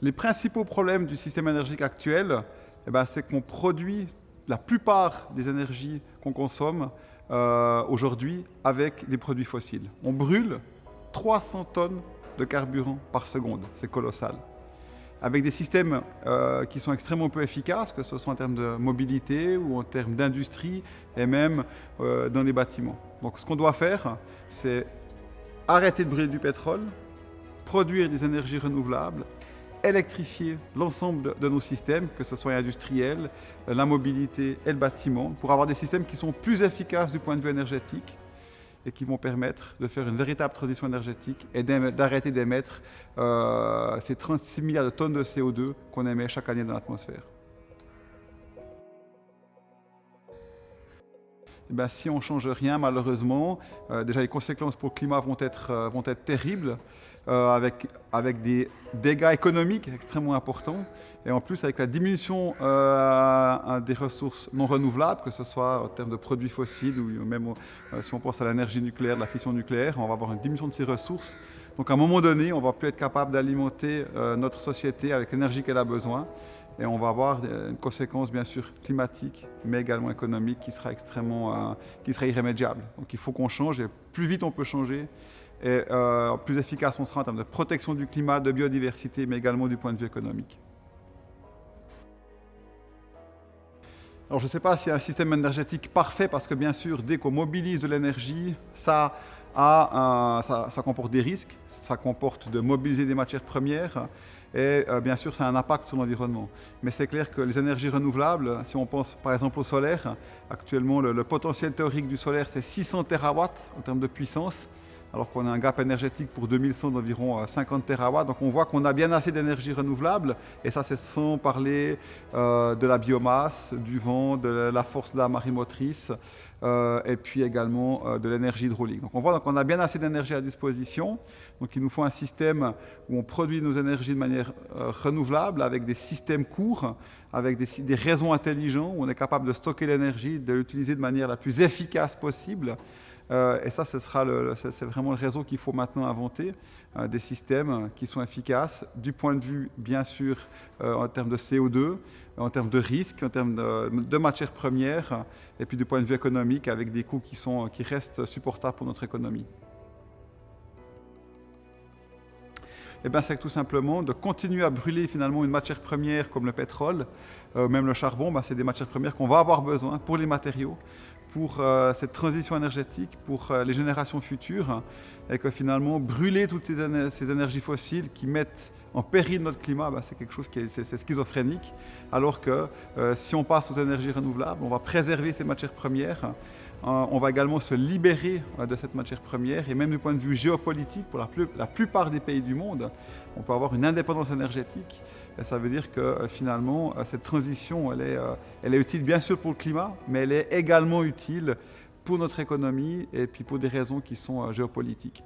Les principaux problèmes du système énergétique actuel, c'est qu'on produit la plupart des énergies qu'on consomme aujourd'hui avec des produits fossiles. On brûle 300 tonnes de carburant par seconde, c'est colossal. Avec des systèmes qui sont extrêmement peu efficaces, que ce soit en termes de mobilité ou en termes d'industrie et même dans les bâtiments. Donc ce qu'on doit faire, c'est arrêter de brûler du pétrole, produire des énergies renouvelables, électrifier l'ensemble de nos systèmes, que ce soit industriel, la mobilité et le bâtiment, pour avoir des systèmes qui sont plus efficaces du point de vue énergétique et qui vont permettre de faire une véritable transition énergétique et d'arrêter d'émettre ces 36 milliards de tonnes de CO2 qu'on émet chaque année dans l'atmosphère. Si on ne change rien, malheureusement, déjà les conséquences pour le climat vont être terribles, avec des dégâts économiques extrêmement importants, et en plus avec la diminution des ressources non renouvelables, que ce soit en termes de produits fossiles, ou même si on pense à l'énergie nucléaire, de la fission nucléaire, on va avoir une diminution de ces ressources. Donc à un moment donné, on ne va plus être capable d'alimenter notre société avec l'énergie qu'elle a besoin. Et on va avoir une conséquence bien sûr climatique, mais également économique qui sera irrémédiable. Donc il faut qu'on change, et plus vite on peut changer, et plus efficace on sera en termes de protection du climat, de biodiversité, mais également du point de vue économique. Alors je ne sais pas s'il y a un système énergétique parfait, parce que bien sûr, dès qu'on mobilise de l'énergie, ça comporte des risques, ça comporte de mobiliser des matières premières, et bien sûr, ça a un impact sur l'environnement. Mais c'est clair que les énergies renouvelables, si on pense par exemple au solaire, actuellement le potentiel théorique du solaire c'est 600 terawatts en termes de puissance, alors qu'on a un gap énergétique pour 2100 d'environ 50 terawatts. Donc on voit qu'on a bien assez d'énergie renouvelable, et ça c'est sans parler de la biomasse, du vent, de la force de la marée motrice, et puis également de l'énergie hydraulique. Donc on voit qu'on a bien assez d'énergie à disposition. Donc il nous faut un système où on produit nos énergies de manière renouvelable, avec des systèmes courts, avec des réseaux intelligents, où on est capable de stocker l'énergie, de l'utiliser de manière la plus efficace possible. Et ça, c'est vraiment le réseau qu'il faut maintenant inventer, des systèmes qui sont efficaces du point de vue, bien sûr, en termes de CO2, en termes de risque, en termes de matières premières, et puis du point de vue économique, avec des coûts qui restent supportables pour notre économie. C'est tout simplement de continuer à brûler finalement une matière première comme le pétrole, même le charbon, c'est des matières premières qu'on va avoir besoin pour les matériaux, pour cette transition énergétique, pour les générations futures, et que finalement brûler toutes ces énergies fossiles qui mettent en péril notre climat, c'est quelque chose c'est schizophrénique, alors que si on passe aux énergies renouvelables, on va préserver ces matières premières. On va également se libérer de cette matière première, et même du point de vue géopolitique, pour la plupart des pays du monde, on peut avoir une indépendance énergétique. Et ça veut dire que finalement, cette transition, elle est utile bien sûr pour le climat, mais elle est également utile pour notre économie, et puis pour des raisons qui sont géopolitiques.